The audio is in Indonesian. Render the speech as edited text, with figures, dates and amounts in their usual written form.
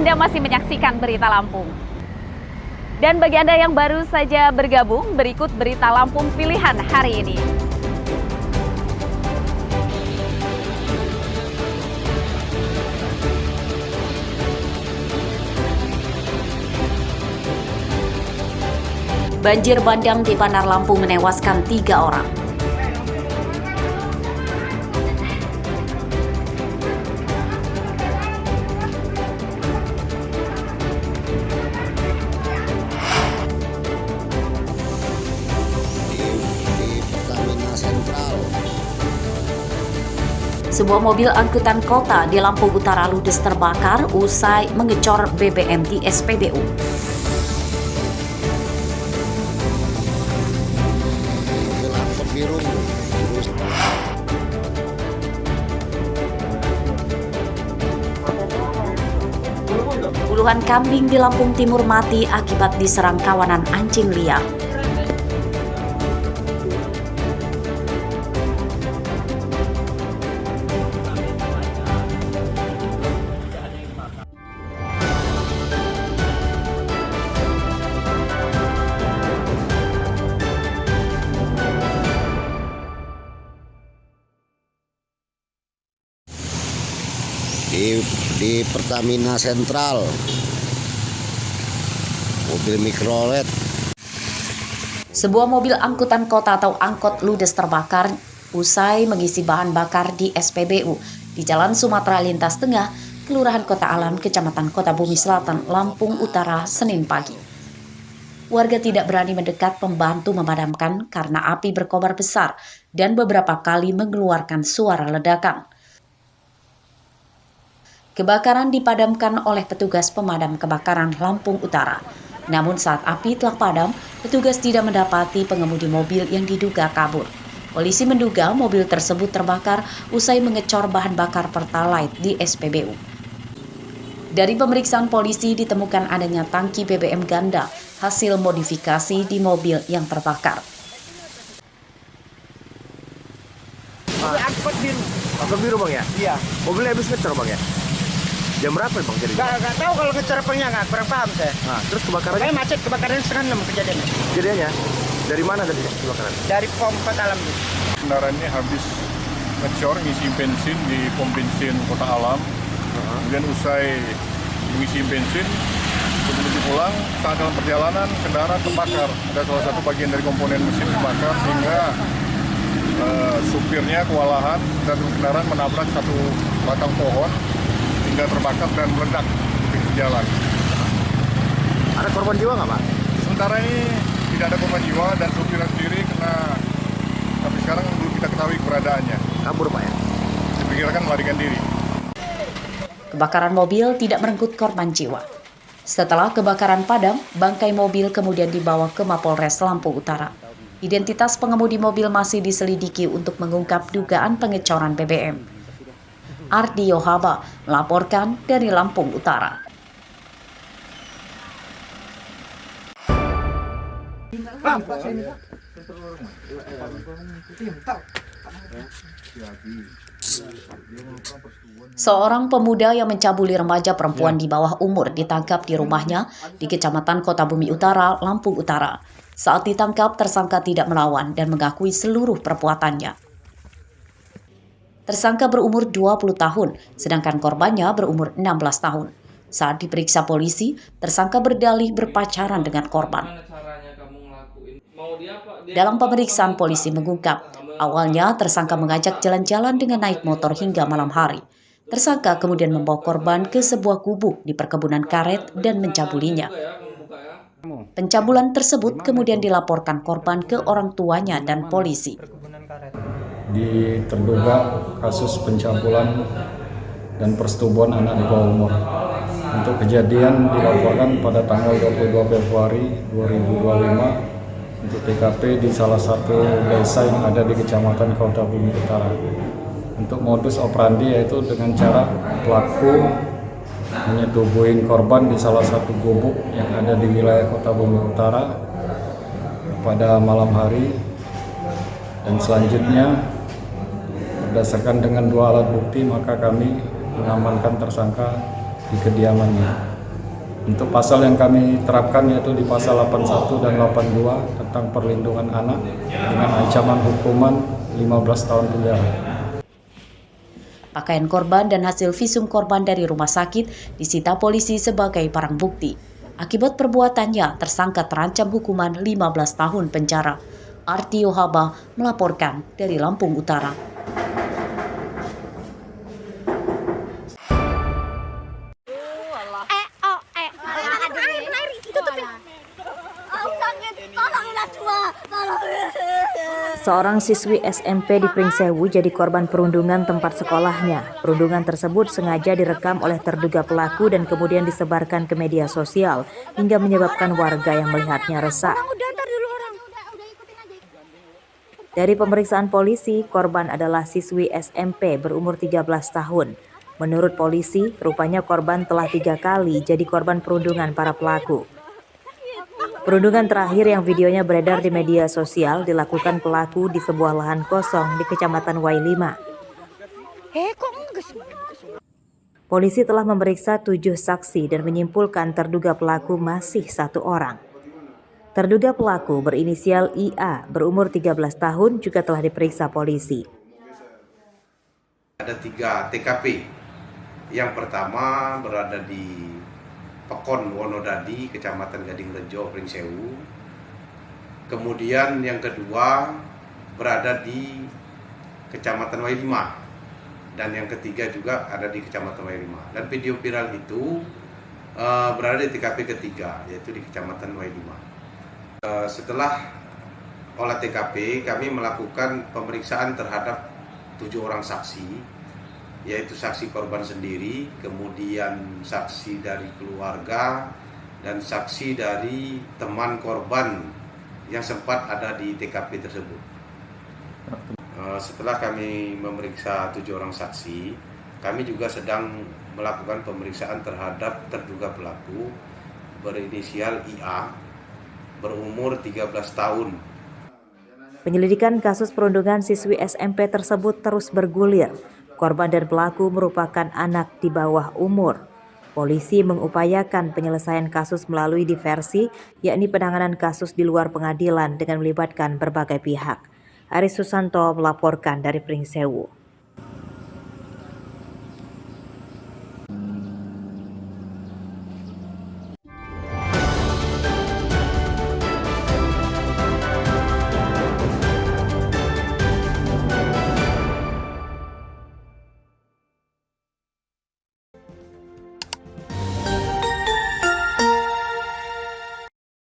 Anda masih menyaksikan Berita Lampung. Dan bagi Anda yang baru saja bergabung, berikut Berita Lampung pilihan hari ini. Banjir bandang di Panar Lampung menewaskan 3 orang. Di Pertamina Sentral. Sebuah mobil angkutan kota di Lampung Utara ludes terbakar usai mengecor BBM di SPBU. Biru. Puluhan kambing di Lampung Timur mati akibat diserang kawanan anjing liar. Di Pertamina Sentral, mobil mikrolet. Sebuah mobil angkutan kota atau angkot ludes terbakar usai mengisi bahan bakar di SPBU di Jalan Sumatera Lintas Tengah, Kelurahan Kota Alam, Kecamatan Kota Bumi Selatan, Lampung Utara, Senin pagi. Warga tidak berani mendekat membantu memadamkan karena api berkobar besar dan beberapa kali mengeluarkan suara ledakan. Kebakaran dipadamkan oleh petugas pemadam kebakaran Lampung Utara. Namun saat api telah padam, petugas tidak mendapati pengemudi mobil yang diduga kabur. Polisi menduga mobil tersebut terbakar usai mengecor bahan bakar Pertalite di SPBU. Dari pemeriksaan polisi ditemukan adanya tangki BBM ganda hasil modifikasi di mobil yang terbakar. Angkot biru. Angkot biru bang ya? Iya. Mobilnya habis ngecor bang ya? Jam berapa bang jadi? Nggak tahu kalau ngecor apanya, nggak kurang paham saya. Nah, terus kebakarannya? Kayak macet, kebakaran setengah 6 kejadiannya. Kejadiannya? Dari mana tadi kebakaran? Dari pom Kota Alam. Kendaraan ini habis ngecor ngisi bensin di pom bensin Kota Alam. Kemudian usai mengisi bensin, sebelum pulang, saat dalam perjalanan kendaraan terbakar. Ada salah satu bagian dari komponen mesin terbakar sehingga supirnya kewalahan dan kendaraan menabrak satu batang pohon hingga terbakar dan meledak di pinggir jalan. Ada korban jiwa nggak pak? Sementara ini tidak ada korban jiwa dan supirnya sendiri kena, tapi sekarang belum kita ketahui keberadaannya. Kabur pak ya? Diperkirakan melarikan diri. Kebakaran mobil tidak merenggut korban jiwa. Setelah kebakaran padam, bangkai mobil kemudian dibawa ke Mapolres Lampung Utara. Identitas pengemudi mobil masih diselidiki untuk mengungkap dugaan pengecoran BBM. Ardi Yohaba melaporkan dari Lampung Utara. Seorang pemuda yang mencabuli remaja perempuan di bawah umur ditangkap di rumahnya di Kecamatan Kota Bumi Utara, Lampung Utara. Saat ditangkap, tersangka tidak melawan dan mengakui seluruh perbuatannya. Tersangka berumur 20 tahun, sedangkan korbannya berumur 16 tahun. Saat diperiksa polisi, tersangka berdalih berpacaran dengan korban. Dalam pemeriksaan polisi mengungkap, awalnya tersangka mengajak jalan-jalan dengan naik motor hingga malam hari. Tersangka kemudian membawa korban ke sebuah gubuk di perkebunan karet dan mencabulinya. Pencabulan tersebut kemudian dilaporkan korban ke orang tuanya dan polisi. Di terduga kasus pencabulan dan persetubuhan anak di bawah umur. Untuk kejadian dilaporkan pada tanggal 22 Februari 2025 untuk TKP di salah satu desa yang ada di Kecamatan Kota Bumi Utara. Untuk modus operandi yaitu dengan cara pelaku menyetubuhin korban di salah satu gubuk yang ada di wilayah Kota Bumi Utara pada malam hari, dan selanjutnya berdasarkan dengan 2 alat bukti maka kami mengamankan tersangka di kediamannya. Untuk pasal yang kami terapkan yaitu di pasal 81 dan 82 tentang perlindungan anak dengan ancaman hukuman 15 tahun penjara. Pakaian korban dan hasil visum korban dari rumah sakit disita polisi sebagai barang bukti. Akibat perbuatannya, tersangka terancam hukuman 15 tahun penjara. Arti Yohaba melaporkan dari Lampung Utara. Seorang siswi SMP di Pringsewu jadi korban perundungan tempat sekolahnya. Perundungan tersebut sengaja direkam oleh terduga pelaku dan kemudian disebarkan ke media sosial hingga menyebabkan warga yang melihatnya resah. Dari pemeriksaan polisi, korban adalah siswi SMP berumur 13 tahun. Menurut polisi, rupanya korban telah 3 kali jadi korban perundungan para pelaku. Perundungan terakhir yang videonya beredar di media sosial dilakukan pelaku di sebuah lahan kosong di Kecamatan Y5. Polisi telah memeriksa 7 saksi dan menyimpulkan terduga pelaku masih 1 orang. Terduga pelaku berinisial IA berumur 13 tahun juga telah diperiksa polisi. Ada 3 TKP. Yang pertama berada di Pekon Wonodadi, Kecamatan Gading Rejo, Pringsewu. Kemudian yang kedua berada di Kecamatan Y5. Dan yang ketiga juga ada di Kecamatan Y5. Dan video viral itu berada di TKP ketiga, yaitu di Kecamatan Y5. Setelah olah TKP, kami melakukan pemeriksaan terhadap 7 orang saksi, yaitu saksi korban sendiri, kemudian saksi dari keluarga, dan saksi dari teman korban yang sempat ada di TKP tersebut. Setelah kami memeriksa 7 orang saksi, kami juga sedang melakukan pemeriksaan terhadap terduga pelaku berinisial IA, berumur 13 tahun. Penyelidikan kasus perundungan siswi SMP tersebut terus bergulir. Korban dan pelaku merupakan anak di bawah umur. Polisi mengupayakan penyelesaian kasus melalui diversi, yakni penanganan kasus di luar pengadilan dengan melibatkan berbagai pihak. Aris Susanto melaporkan dari Pringsewu.